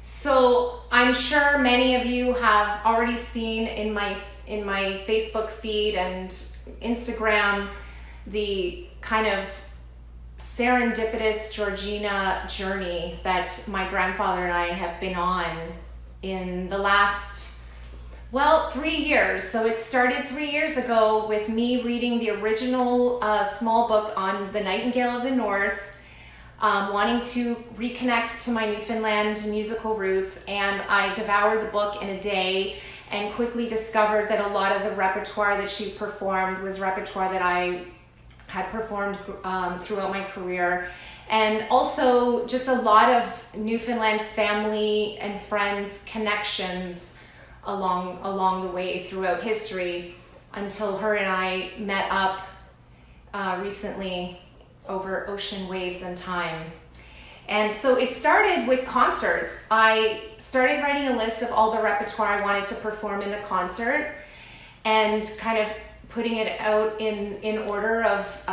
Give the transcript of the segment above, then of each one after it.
So I'm sure many of you have already seen in my Facebook feed and Instagram the kind of serendipitous Georgina journey that my grandfather and I have been on in the last, 3 years. So it started 3 years ago with me reading the original small book on the Nightingale of the North, wanting to reconnect to my Newfoundland musical roots, and I devoured the book in a day and quickly discovered that a lot of the repertoire that she performed was repertoire that I had performed throughout my career, and also just a lot of Newfoundland family and friends connections along the way throughout history, until her and I met up recently over ocean waves and time. And so it started with concerts. I started writing a list of all the repertoire I wanted to perform in the concert, and kind of putting it out in order of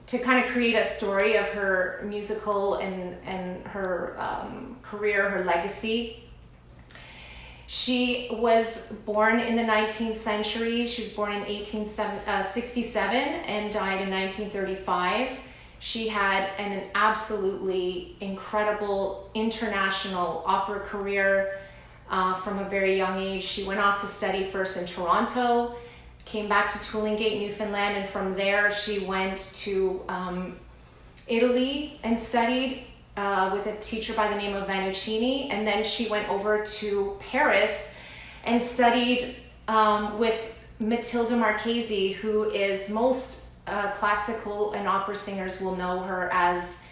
to kind of create a story of her musical and her career, her legacy. She was born in the 19th century. She was born in 1867 and died in 1935. She had an absolutely incredible international opera career from a very young age. She went off to study first in Toronto, came back to Twillingate, Newfoundland, and from there she went to Italy and studied with a teacher by the name of Vannuccini, and then she went over to Paris and studied with Matilda Marchesi, who is most classical and opera singers will know her as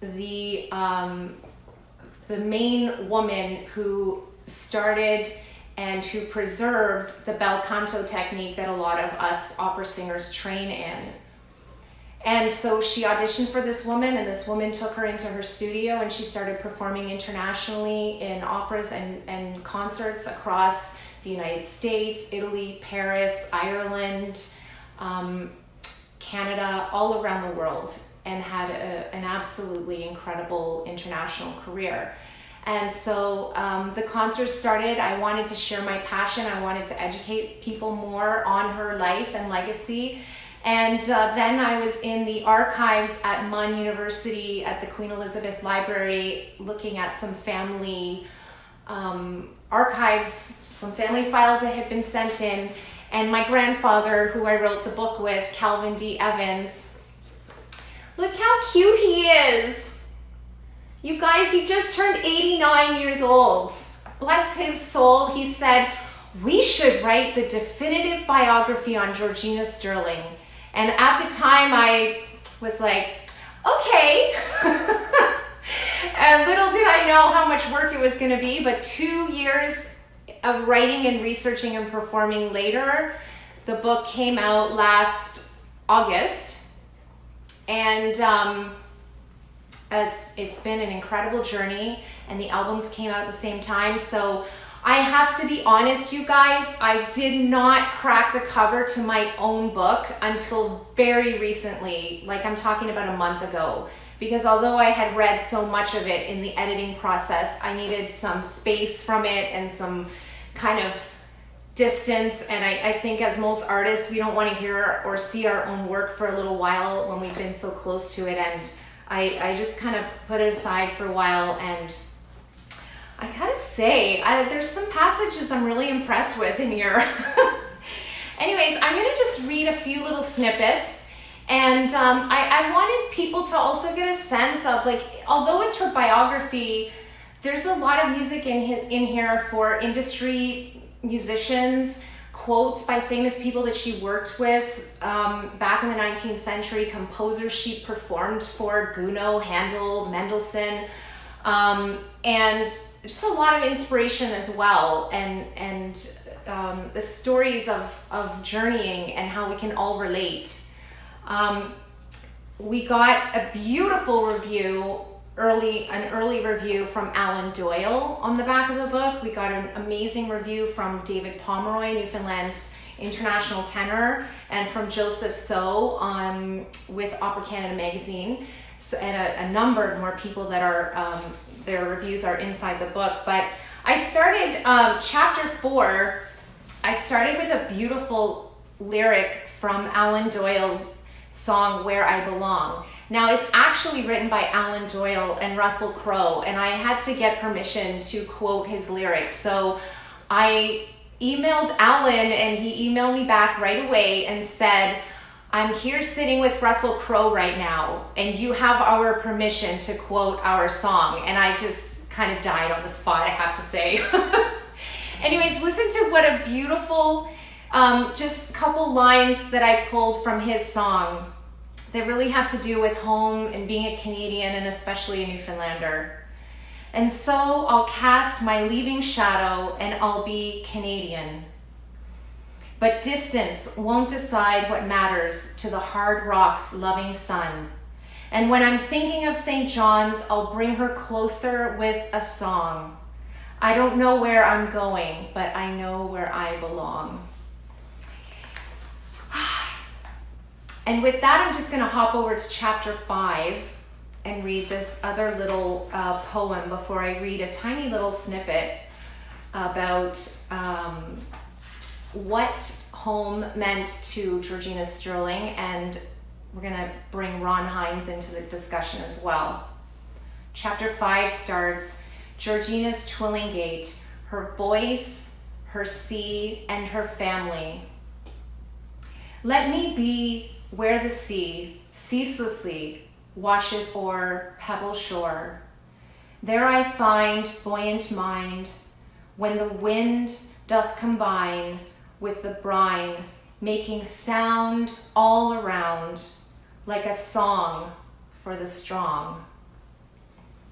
the main woman who started and who preserved the bel canto technique that a lot of us opera singers train in. And so she auditioned for this woman, and this woman took her into her studio, and she started performing internationally in operas and concerts across the United States, Italy, Paris, Ireland, Canada, all around the world, and had an absolutely incredible international career. And so the concert started. I wanted to share my passion. I wanted to educate people more on her life and legacy. And then I was in the archives at MUN University at the Queen Elizabeth Library looking at some family archives, some family files that had been sent in. And my grandfather, who I wrote the book with, Calvin D. Evans, look how cute he is. You guys, he just turned 89 years old. Bless his soul. He said, we should write the definitive biography on Georgina Stirling. And at the time I was like, okay. And little did I know how much work it was going to be, but 2 years of writing and researching and performing later, the book came out last August. And it's been an incredible journey, and the albums came out at the same time. So I have to be honest, you guys, I did not crack the cover to my own book until very recently, like I'm talking about a month ago, because although I had read so much of it in the editing process, I needed some space from it and some kind of distance. And I think as most artists, we don't want to hear or see our own work for a little while when we've been so close to it. And I just kind of put it aside for a while, and I gotta say, there's some passages I'm really impressed with in here. Anyways, I'm gonna just read a few little snippets, and I wanted people to also get a sense of, like, although it's her biography, there's a lot of music in here for industry musicians, quotes by famous people that she worked with back in the 19th century, composers she performed for, Gounod, Handel, Mendelssohn, and just a lot of inspiration as well, and the stories of journeying and how we can all relate. We got a beautiful review, an early review from Alan Doyle on the back of the book. We got an amazing review from David Pomeroy, Newfoundland's international tenor, and from Joseph So with Opera Canada magazine, so, and a number of more people that are their reviews are inside the book. But I started chapter 4. I started with a beautiful lyric from Alan Doyle's song "Where I Belong." Now, it's actually written by Alan Doyle and Russell Crowe, and I had to get permission to quote his lyrics. So I emailed Alan, and he emailed me back right away and said, "I'm here sitting with Russell Crowe right now, and you have our permission to quote our song." And I just kind of died on the spot, I have to say. Anyways, listen to what a beautiful, just couple lines that I pulled from his song that really have to do with home and being a Canadian, and especially a Newfoundlander. "And so I'll cast my leaving shadow, and I'll be Canadian. But distance won't decide what matters to the hard rock's loving sun. And when I'm thinking of St. John's, I'll bring her closer with a song. I don't know where I'm going, but I know where I belong." And with that, I'm just going to hop over to chapter 5 and read this other little poem before I read a tiny little snippet about what home meant to Georgina Stirling, and we're going to bring Ron Hynes into the discussion as well. Chapter 5 starts, "Georgina's Twillingate, her voice, her sea, and her family. Let me be where the sea ceaselessly washes o'er pebble shore. There I find buoyant mind, when the wind doth combine with the brine, making sound all around, like a song for the strong.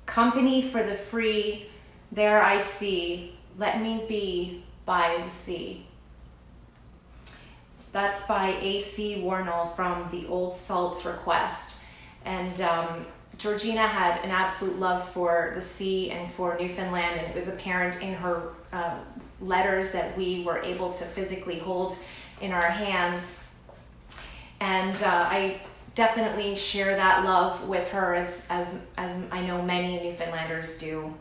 Company for the free, there I see, let me be by the sea." That's by A.C. Warnell from the Old Salts Request. And Georgina had an absolute love for the sea and for Newfoundland, and it was apparent in her letters that we were able to physically hold in our hands. And I definitely share that love with her, as I know many Newfoundlanders do.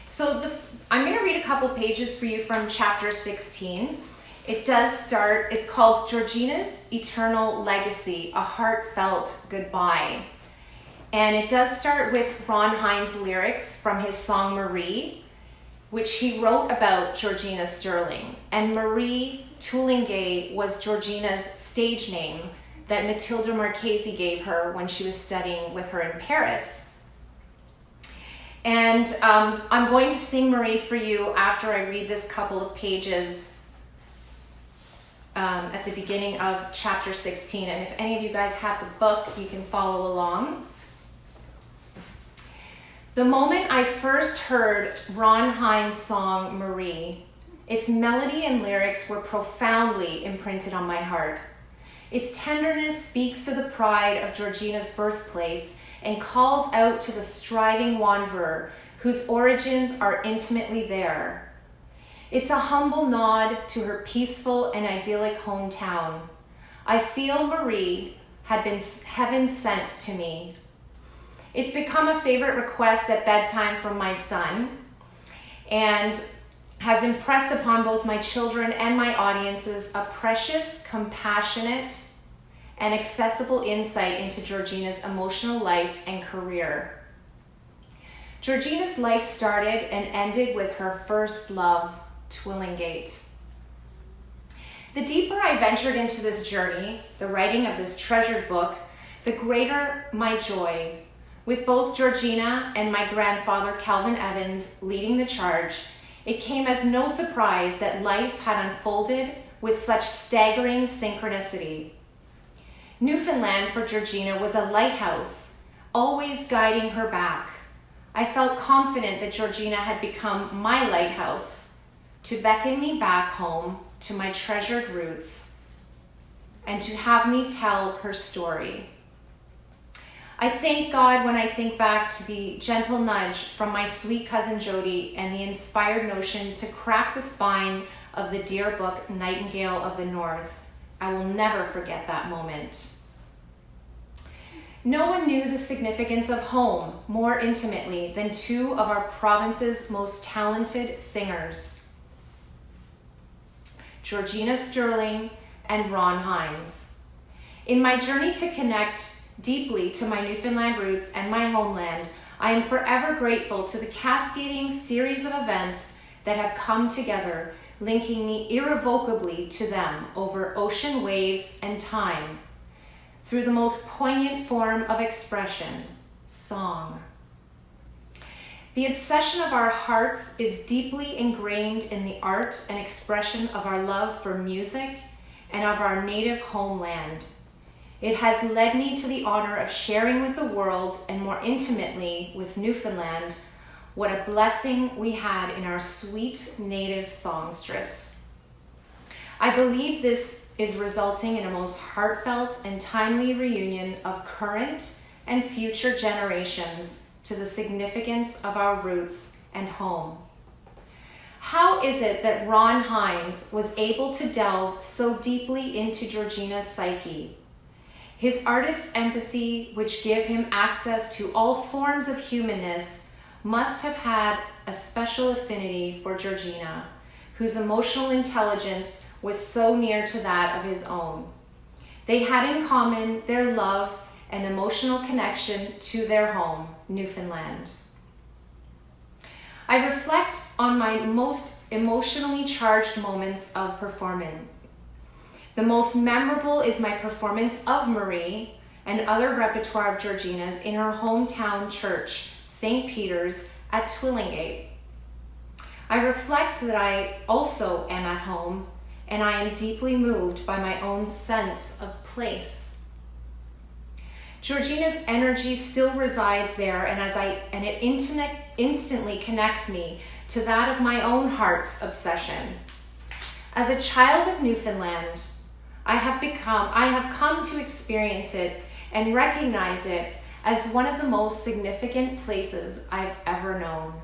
So I'm going to read a couple pages for you from chapter 16. It does start, it's called "Georgina's Eternal Legacy, a Heartfelt Goodbye." And it does start with Ron Hynes' lyrics from his song "Marie," which he wrote about Georgina Stirling. And Marie Toulinguet was Georgina's stage name that Matilda Marchese gave her when she was studying with her in Paris. And I'm going to sing Marie for you after I read this couple of pages at the beginning of chapter 16. And if any of you guys have the book, you can follow along. "The moment I first heard Ron Hynes' song Marie, its melody and lyrics were profoundly imprinted on my heart. Its tenderness speaks to the pride of Georgina's birthplace and calls out to the striving wanderer whose origins are intimately there. It's a humble nod to her peaceful and idyllic hometown. I feel Marie had been heaven sent to me. It's become a favorite request at bedtime from my son, and has impressed upon both my children and my audiences a precious, compassionate, and accessible insight into Georgina's emotional life and career. Georgina's life started and ended with her first love, Twillingate. The deeper I ventured into this journey, the writing of this treasured book, the greater my joy. With both Georgina and my grandfather, Calvin Evans, leading the charge, it came as no surprise that life had unfolded with such staggering synchronicity. Newfoundland for Georgina was a lighthouse, always guiding her back. I felt confident that Georgina had become my lighthouse, to beckon me back home to my treasured roots, and to have me tell her story. I thank God when I think back to the gentle nudge from my sweet cousin Jody and the inspired notion to crack the spine of the dear book Nightingale of the North. I will never forget that moment. No one knew the significance of home more intimately than two of our province's most talented singers, Georgina Stirling and Ron Hynes. In my journey to connect deeply to my Newfoundland roots and my homeland, I am forever grateful to the cascading series of events that have come together, linking me irrevocably to them over ocean waves and time, through the most poignant form of expression, song. The obsession of our hearts is deeply ingrained in the art and expression of our love for music and of our native homeland. It has led me to the honor of sharing with the world, and more intimately with Newfoundland, what a blessing we had in our sweet native songstress. I believe this is resulting in a most heartfelt and timely reunion of current and future generations to the significance of our roots and home. How is it that Ron Hynes was able to delve so deeply into Georgina's psyche? His artist's empathy, which gave him access to all forms of humanness, must have had a special affinity for Georgina, whose emotional intelligence was so near to that of his own. They had in common their love and emotional connection to their home, Newfoundland. I reflect on my most emotionally charged moments of performance. The most memorable is my performance of Marie and other repertoire of Georgina's in her hometown church, St. Peter's at Twillingate. I reflect that I also am at home, and I am deeply moved by my own sense of place. Georgina's energy still resides there, and it instantly connects me to that of my own heart's obsession. As a child of Newfoundland, I have come to experience it and recognize it as one of the most significant places I've ever known.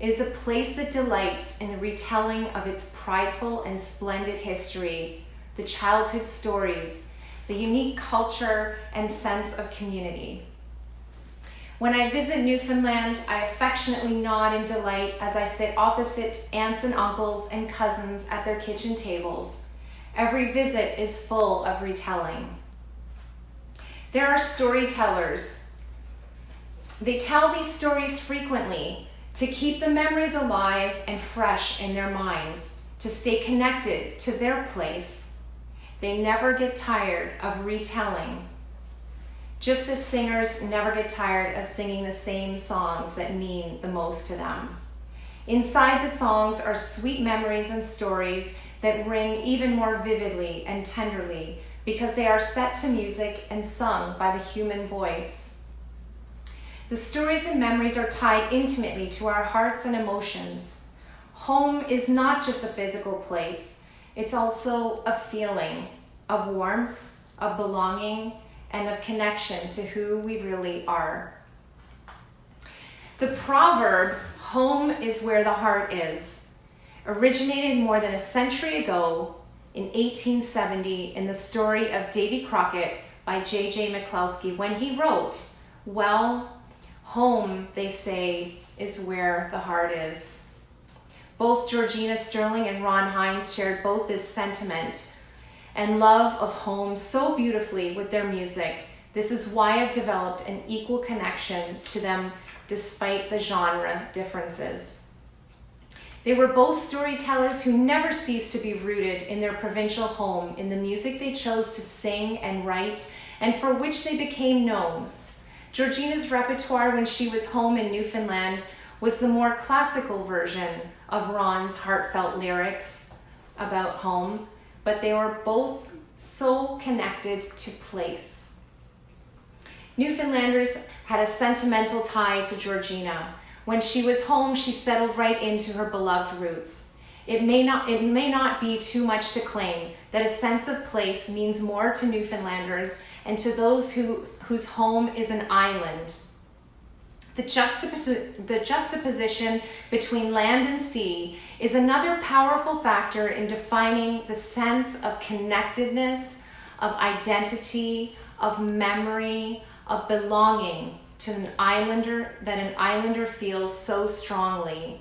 It is a place that delights in the retelling of its prideful and splendid history, the childhood stories, the unique culture and sense of community. When I visit Newfoundland, I affectionately nod in delight as I sit opposite aunts and uncles and cousins at their kitchen tables. Every visit is full of retelling. There are storytellers. They tell these stories frequently to keep the memories alive and fresh in their minds, to stay connected to their place. They never get tired of retelling, just as singers never get tired of singing the same songs that mean the most to them. Inside the songs are sweet memories and stories that ring even more vividly and tenderly because they are set to music and sung by the human voice. The stories and memories are tied intimately to our hearts and emotions. Home is not just a physical place, it's also a feeling of warmth, of belonging, and of connection to who we really are. The proverb, "Home is where the heart is," originated more than a century ago in 1870 in the story of Davy Crockett by J.J. McCloskey when he wrote, "Well, home, they say, is where the heart is." Both Georgina Stirling and Ron Hynes shared both this sentiment and love of home so beautifully with their music. This is why I've developed an equal connection to them despite the genre differences. They were both storytellers who never ceased to be rooted in their provincial home, in the music they chose to sing and write, and for which they became known. Georgina's repertoire when she was home in Newfoundland was the more classical version of Ron's heartfelt lyrics about home, but they were both so connected to place. Newfoundlanders had a sentimental tie to Georgina. When she was home, she settled right into her beloved roots. It may not be too much to claim that a sense of place means more to Newfoundlanders and to those whose home is an island The juxtaposition between land and sea is another powerful factor in defining the sense of connectedness, of identity, of memory, of belonging to an islander feels so strongly.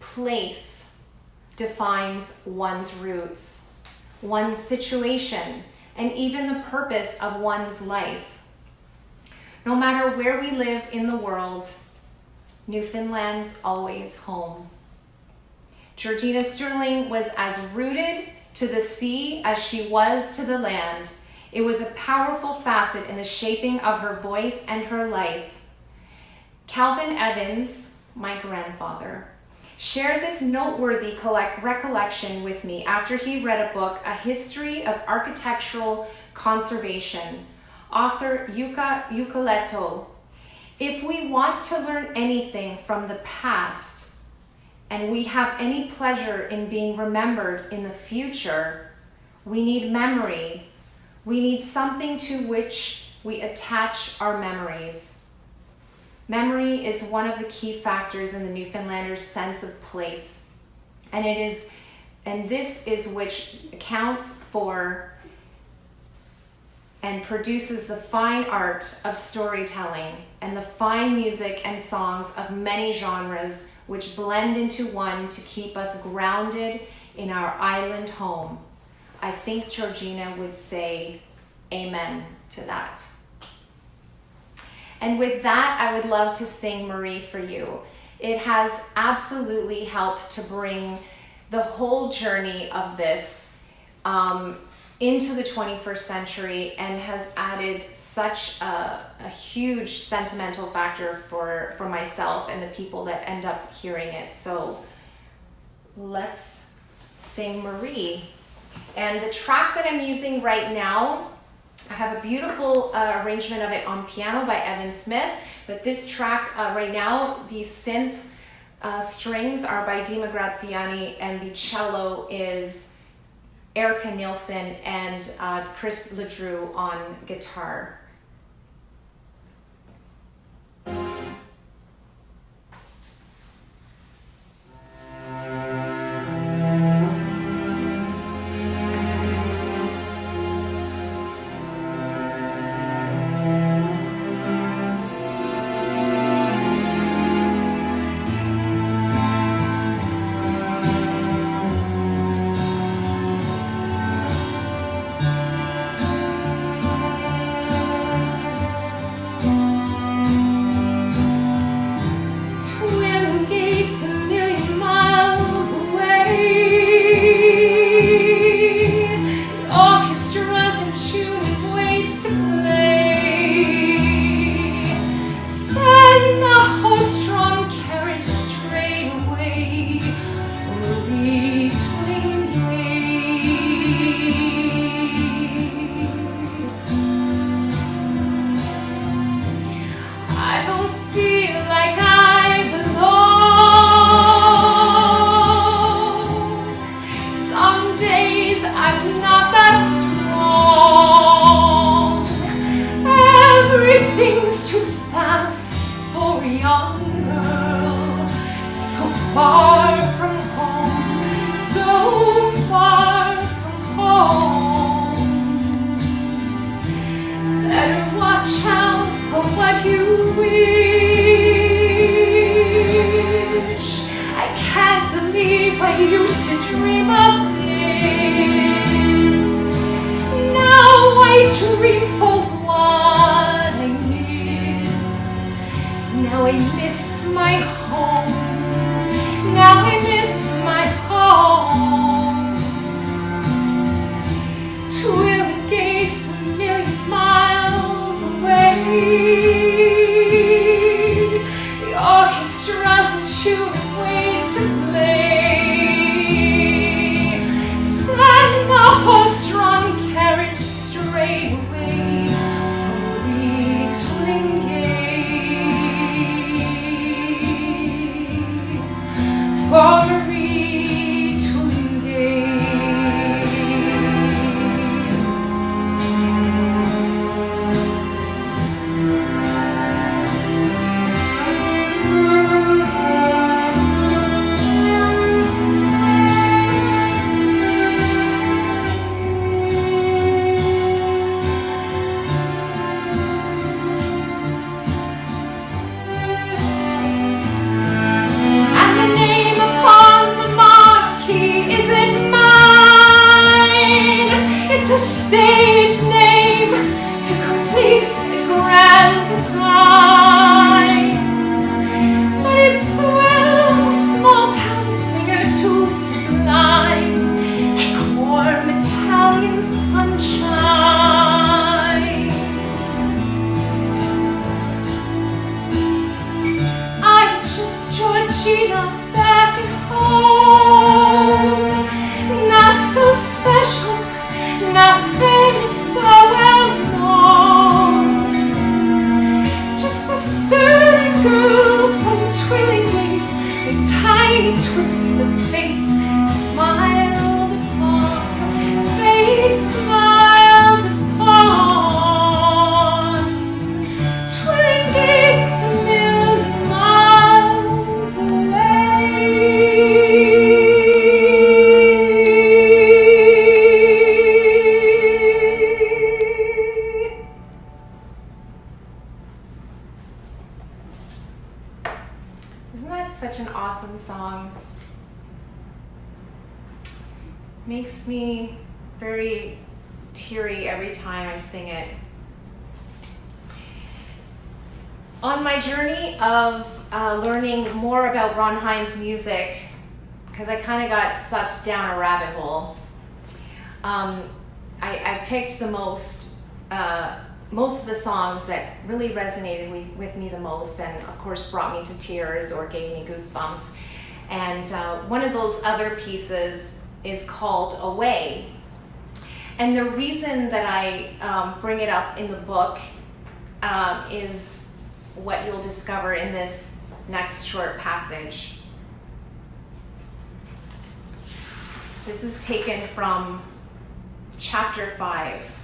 Place defines one's roots, one's situation, and even the purpose of one's life. No matter where we live in the world, Newfoundland's always home. Georgina Stirling was as rooted to the sea as she was to the land. It was a powerful facet in the shaping of her voice and her life. Calvin Evans, my grandfather, shared this noteworthy recollection with me after he read a book, A History of Architectural Conservation, author Yuka Yucaleto. If we want to learn anything from the past, and we have any pleasure in being remembered in the future, we need memory. We need something to which we attach our memories. Memory is one of the key factors in the Newfoundlander's sense of place, and this is which accounts for and produces the fine art of storytelling and the fine music and songs of many genres which blend into one to keep us grounded in our island home. I think Georgina would say amen to that. And with that, I would love to sing Marie for you. It has absolutely helped to bring the whole journey of this into the 21st century and has added such a huge sentimental factor for myself and the people that end up hearing it. So let's sing Marie. And the track that I'm using right now, I have a beautiful arrangement of it on piano by Evan Smith, but this track right now, the synth strings are by Dima Graziani and the cello is Erica Nielsen and Chris Ledrew on guitar. Horse-drawn carriage straight away. Georgina back at home. Not so special, nothing so well known. Just a Stirling girl from Twillingate, a tiny twist of fate smiled upon. Fate smiled upon. Twillingate's a million miles away. Isn't that such an awesome song? Makes me very teary every time I sing it. On my journey of learning more about Ron Hynes' music, because I kind of got sucked down a rabbit hole, I picked the most of the songs that really resonated with me the most, and of course brought me to tears or gave me goosebumps. And one of those other pieces is called Away. And the reason that I bring it up in the book is what you'll discover in this next short passage. This is taken from chapter 5.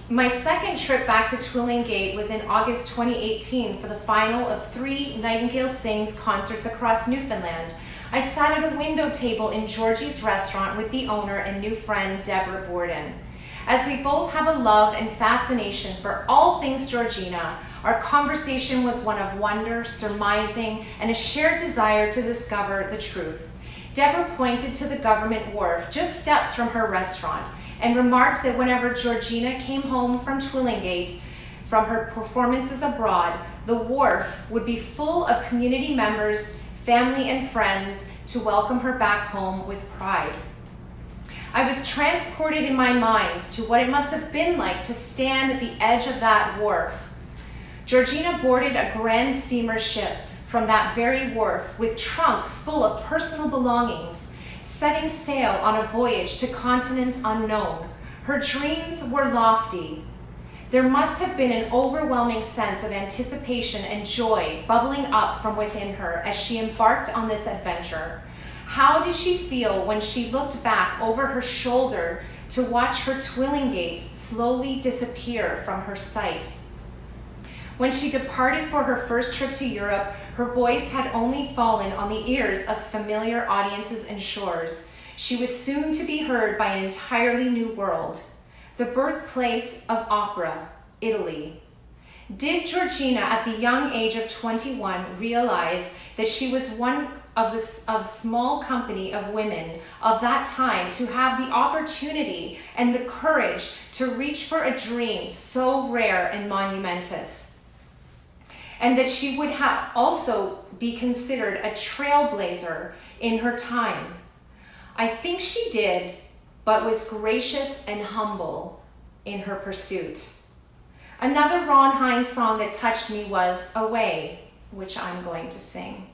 My second trip back to Twillingate was in August 2018 for the final of 3 Nightingale Sings concerts across Newfoundland. I sat at a window table in Georgie's restaurant with the owner and new friend Deborah Borden. As we both have a love and fascination for all things Georgina, our conversation was one of wonder, surmising, and a shared desire to discover the truth. Deborah pointed to the government wharf just steps from her restaurant and remarked that whenever Georgina came home from Twillingate from her performances abroad, the wharf would be full of community members, family, and friends to welcome her back home with pride. I was transported in my mind to what it must have been like to stand at the edge of that wharf. Georgina boarded a grand steamer ship from that very wharf with trunks full of personal belongings, setting sail on a voyage to continents unknown. Her dreams were lofty. There must have been an overwhelming sense of anticipation and joy bubbling up from within her as she embarked on this adventure. How did she feel when she looked back over her shoulder to watch her Twillingate slowly disappear from her sight? When she departed for her first trip to Europe, her voice had only fallen on the ears of familiar audiences and shores. She was soon to be heard by an entirely new world, the birthplace of opera, Italy. Did Georgina, at the young age of 21, realize that she was one of small company of women of that time to have the opportunity and the courage to reach for a dream so rare and monumentous? And that she would also be considered a trailblazer in her time? I think she did, but was gracious and humble in her pursuit. Another Ron Hynes song that touched me was Away, which I'm going to sing.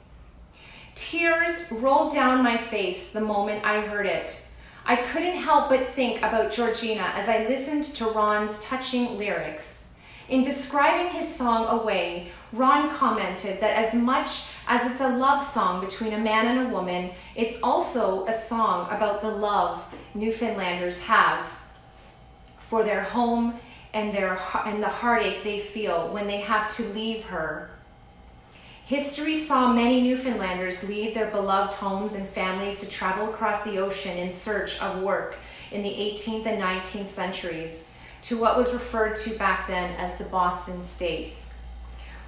Tears rolled down my face the moment I heard it. I couldn't help but think about Georgina as I listened to Ron's touching lyrics. In describing his song Away, Ron commented that as much as it's a love song between a man and a woman, it's also a song about the love Newfoundlanders have for their home and the heartache they feel when they have to leave her. History saw many Newfoundlanders leave their beloved homes and families to travel across the ocean in search of work in the 18th and 19th centuries to what was referred to back then as the Boston States.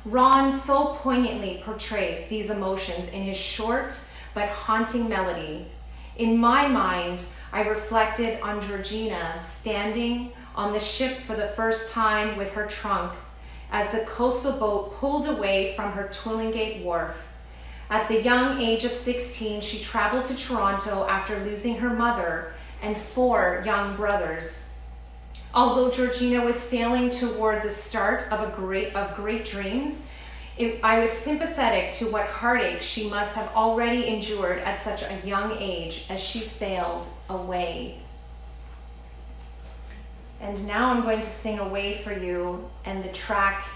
Ron so poignantly portrays these emotions in his short but haunting melody. In my mind, I reflected on Georgina standing on the ship for the first time with her trunk as the coastal boat pulled away from her Twillingate wharf. At the young age of 16, she traveled to Toronto after losing her mother and 4 young brothers. Although Georgina was sailing toward the start of great dreams, I was sympathetic to what heartache she must have already endured at such a young age as she sailed away. And now I'm going to sing Away for You, and the track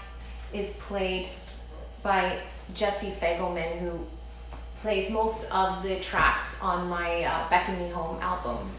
is played by Jesse Fagelman, who plays most of the tracks on my Beckon Me Home album.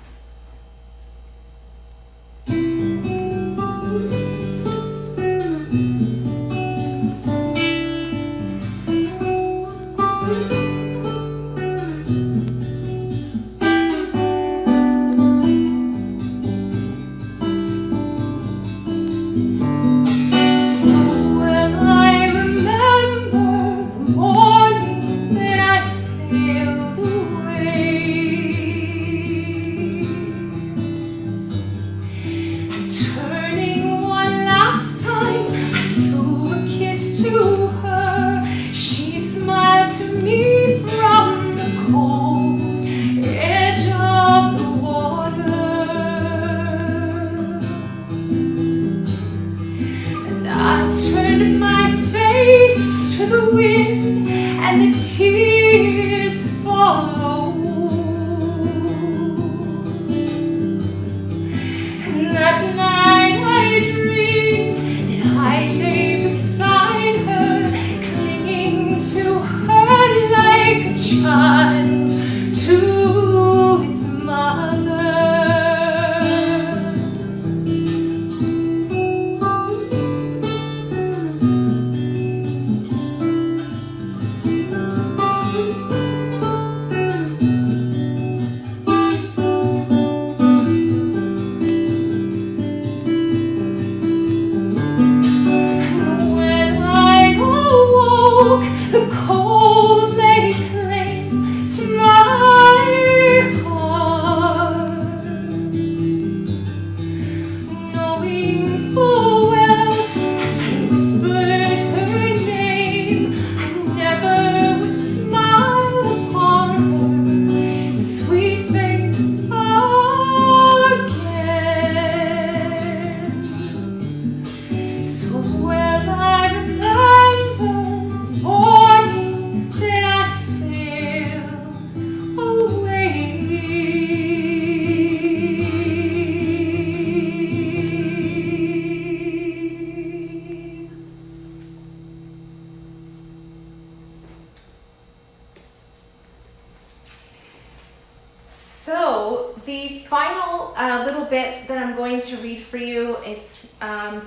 So the final little bit that I'm going to read for you is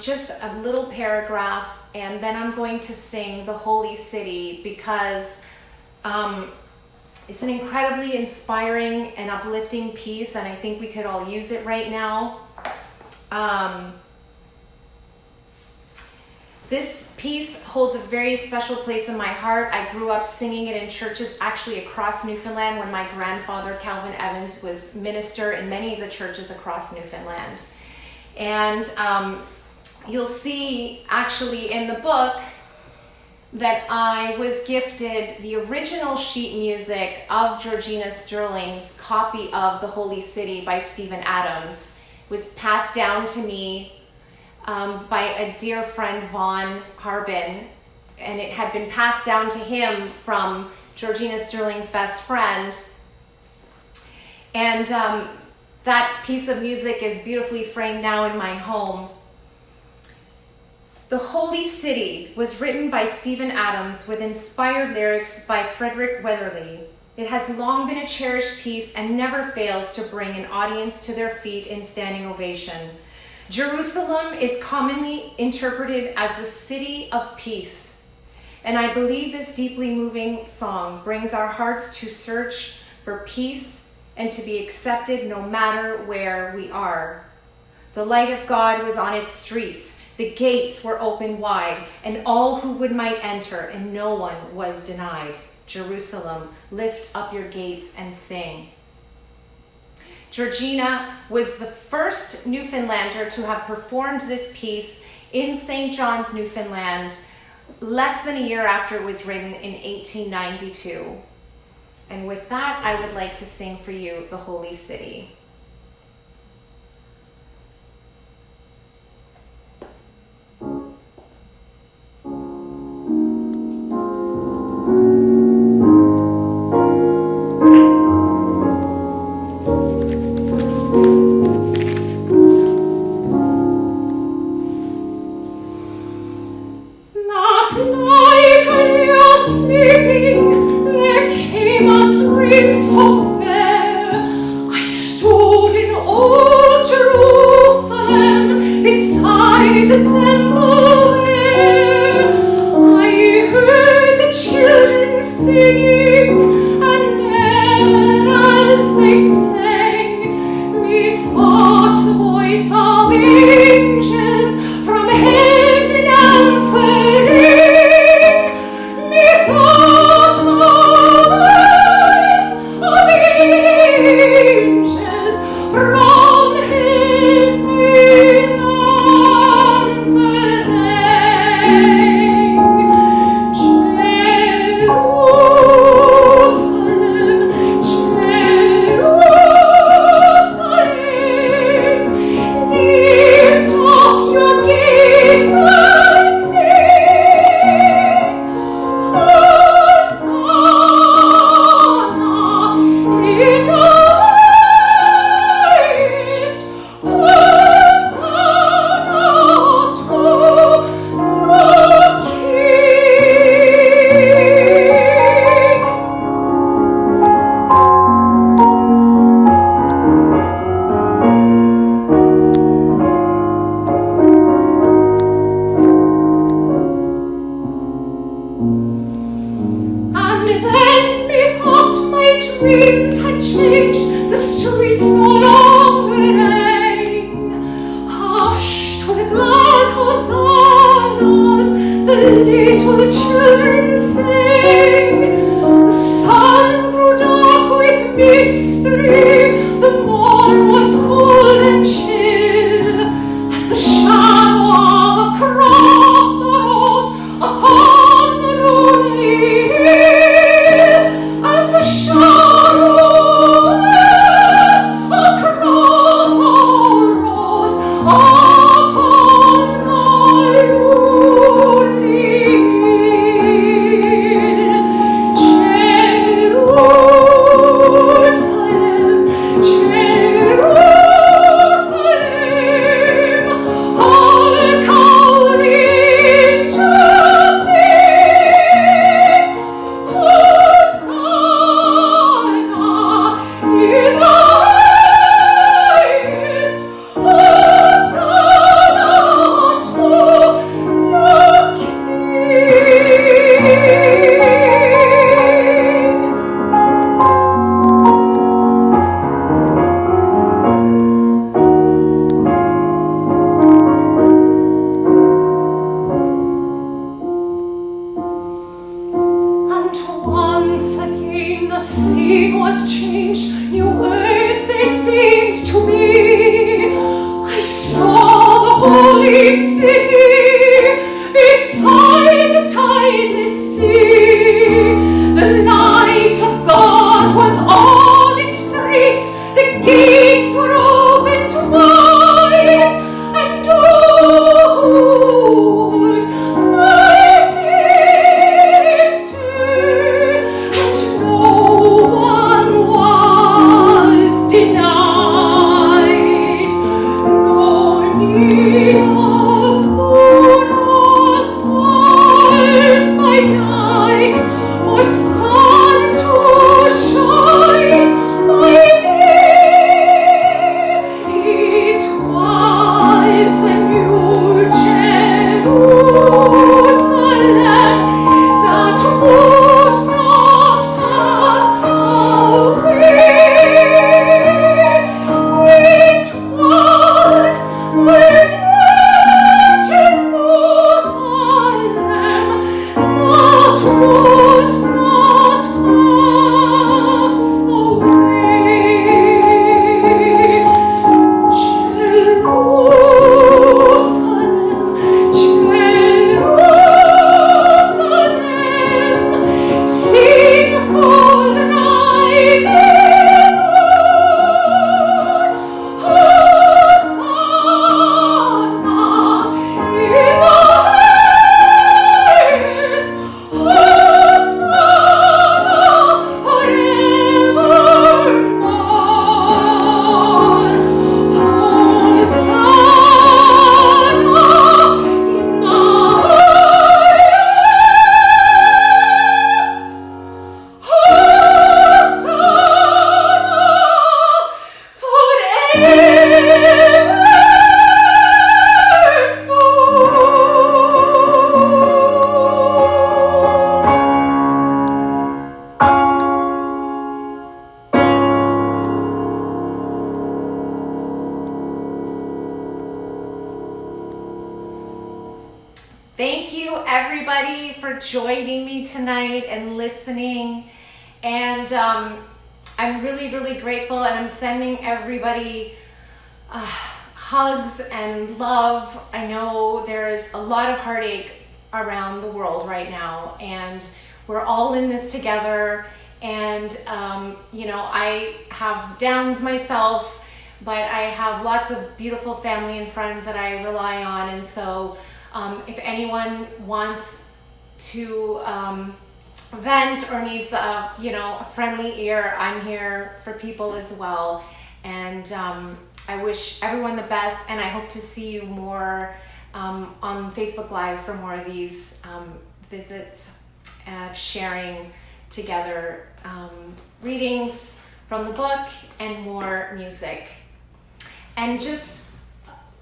just a little paragraph, and then I'm going to sing The Holy City because it's an incredibly inspiring and uplifting piece, and I think we could all use it right now. This piece holds a very special place in my heart. I grew up singing it in churches actually across Newfoundland when my grandfather, Calvin Evans, was minister in many of the churches across Newfoundland. And you'll see actually in the book that I was gifted the original sheet music of Georgina Stirling's copy of The Holy City by Stephen Adams. It was passed down to me by a dear friend, Vaughn Harbin, and it had been passed down to him from Georgina Stirling's best friend. And that piece of music is beautifully framed now in my home. The Holy City was written by Stephen Adams with inspired lyrics by Frederick Weatherly. It has long been a cherished piece and never fails to bring an audience to their feet in standing ovation. Jerusalem is commonly interpreted as the city of peace, and I believe this deeply moving song brings our hearts to search for peace and to be accepted no matter where we are. The light of God was on its streets, the gates were open wide, and all who would might enter, and no one was denied. Jerusalem, lift up your gates and sing. Georgina was the first Newfoundlander to have performed this piece in St. John's, Newfoundland, less than a year after it was written in 1892. And with that, I would like to sing for you The Holy City. It was when Thank you everybody for joining me tonight and listening. And I'm really, really grateful, and I'm sending everybody hugs and love. I know there's a lot of heartache around the world right now, and we're all in this together. And you know, I have downs myself, but I have lots of beautiful family and friends that I rely on. And so if anyone wants to vent or needs a, you know, a friendly ear, I'm here for people as well. And I wish everyone the best, and I hope to see you more on Facebook Live for more of these visits, sharing together readings from the book and more music. And just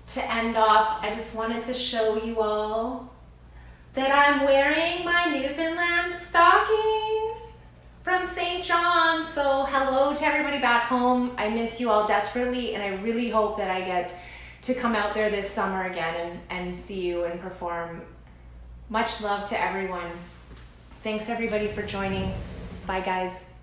to end off, I just wanted to show you all that I'm wearing my Newfoundland stockings from St. John. So hello to everybody back home. I miss you all desperately, and I really hope that I get to come out there this summer again and see you and perform. Much love to everyone. Thanks everybody for joining. Bye guys.